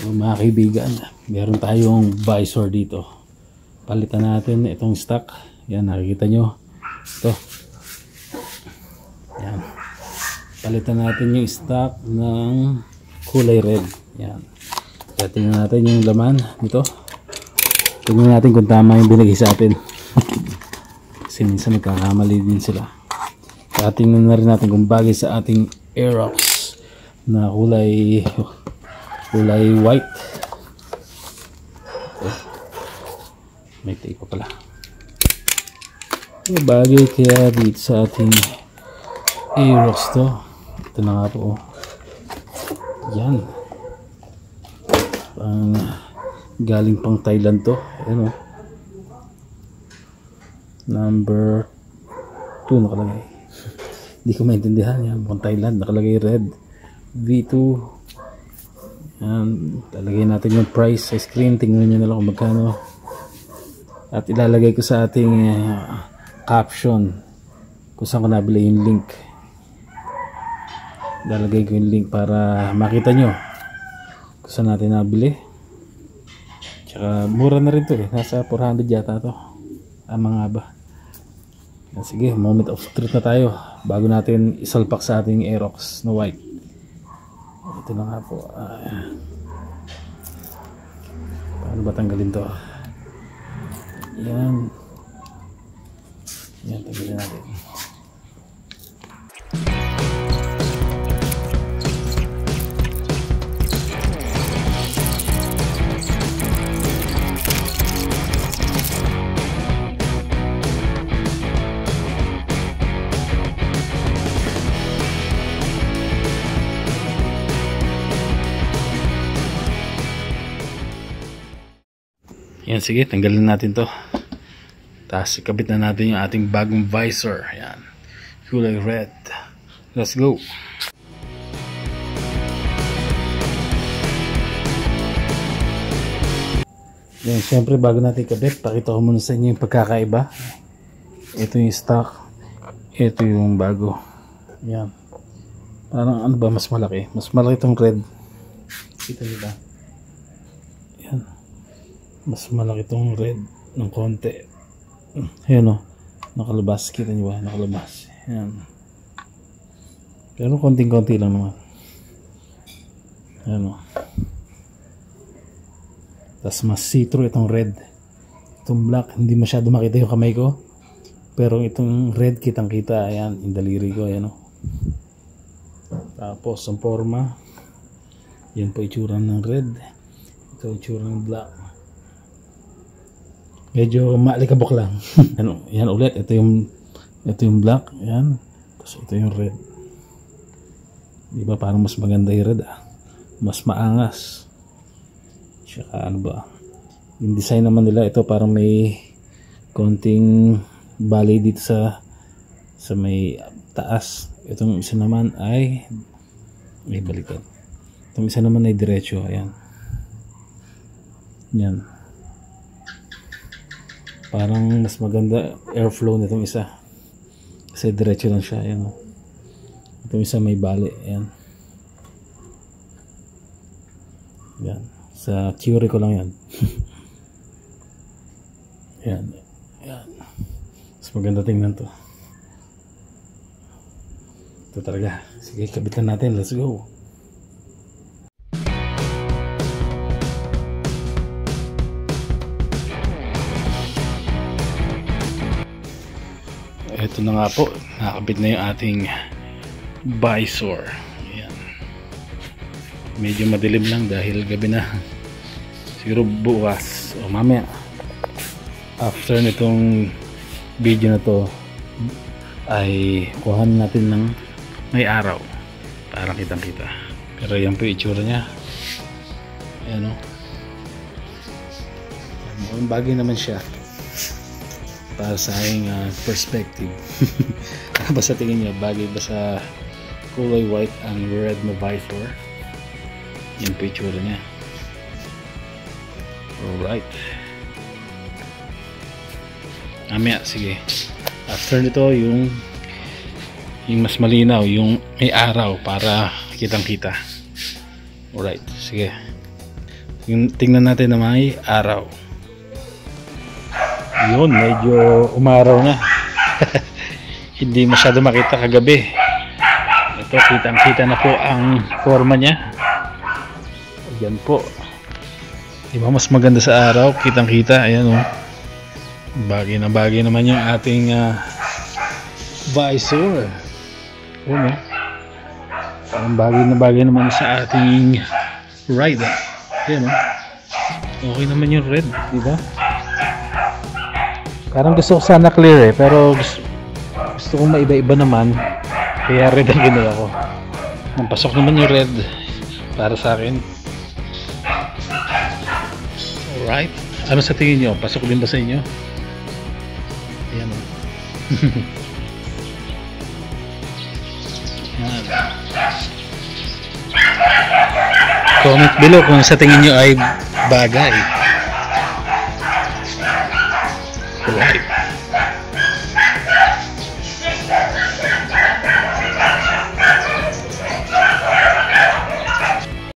So, mga kaibigan, meron tayong visor dito. Palitan natin itong stock. Yan, nakikita nyo ito. Yan, palitan natin yung stock ng kulay red. Yan, kaya tingnan natin yung laman nito. Tingnan natin kung tama yung binigay sa atin. Kasi minsan nagkakamali din sila. Kaya tingnan na rin natin kung bagay sa ating Aerox na kulay white. May tape pa pala. Bagay kaya dito sa ating Aerox to. Ito na nga po. Yan. Galing pang Thailand to. Ayan o. Number 2 nakalagay. Hindi ko maintindihan. Yan, pang Thailand. Nakalagay red. V2. Yan. Talagay natin yung price sa screen. Tingnan nyo na lang kung magkano. At ilalagay ko sa ating caption kung saan ko nabili yung link. Ilalagay ko yung link para makita nyo kung saan natin nabili. Tsaka mura na rin to eh. Nasa 400 yata to. Mga ba. Sige, moment of truth na tayo bago natin isalpak sa ating Aerox na white. Ito na nga po. Paano ba tanggalin to? Yan. Yan, tanggalin natin. Yan, sige, tanggalin natin to. Tapos ikabit na natin yung ating bagong visor. Yan, kulay red. Let's go. Yan, syempre bago natin ikabit, pakita ko muna sa inyo yung pagkakaiba. Ito yung stock, ito yung bago. Yan, parang ano ba, mas malaki. Mas malaki itong red. Kita nyo ba? Yan, mas malaki itong red ng konti. Ayan o, nakalabas. Kita nyo ba? Nakalabas. Ayan. Pero konting-konti lang naman. Ayan o. Tapos mas see-through itong red. Itong black, hindi masyado makita yung kamay ko. Pero itong red, kitang-kita. Ayan, yung daliri ko. Ayan o. Tapos, ang forma. Yan po itsura ng red. Ito itsura ng black. Medyo maalikabok lang. Yan ulit, ito yung black, yan. Tapos ito yung red. Di ba parang mas maganda yung red ah. Mas maangas. Tsaka ano ba? Yung design naman nila ito parang may konting bali dito sa may taas. Itong isa naman ay may baliktad. Itong isa naman ay diretso, ayan. Yan. Parang mas maganda airflow nitong isa kasi diretso lang siya. Ayan. Itong isa may bali. Ayan. Yan. Sa theory ko lang yan. Ayan. Ayan. Mas maganda tingnan to. Ito talaga. Sige, kabitan natin. Let's go. Ito na nga po, nakakabit na yung ating visor. Ayan. Medyo madilim lang dahil gabi na. Siguro bukas o mamaya after nitong video na to ay kuhanin natin ng may araw para kitang kita. Pero yan po yung itsura nya. Ayan o. Bagay naman siya para sa aking perspective. Ano ba sa tingin niya? Bagay ba sa kulay white ang red na visor? Yan po itsura niya. Alright. Amaya, sige. After nito, yung mas malinaw, yung may araw para kitang kita. Alright, sige. Tingnan natin na may araw. Yun, medyo umaraw na. Hindi masyado makita kagabi. Ito, kitang-kita na po ang forma niya. Ayan po. Diba mas maganda sa araw? Kitang-kita. Ayan o. Bagay na bagay naman yung ating visor. Ayan o. Parang bagay na bagay naman sa ating ride. Ayan o. Okay naman yung red. Diba? Parang gusto ko sana clear pero gusto kong maiba-iba naman. Kaya red ang ginawa ko. Nampasok naman yung red para sa akin. Alright. Ano sa tingin nyo? Pasok din ba sa inyo? Ayan o. Comment below kung sa tingin nyo ay bagay. Alright.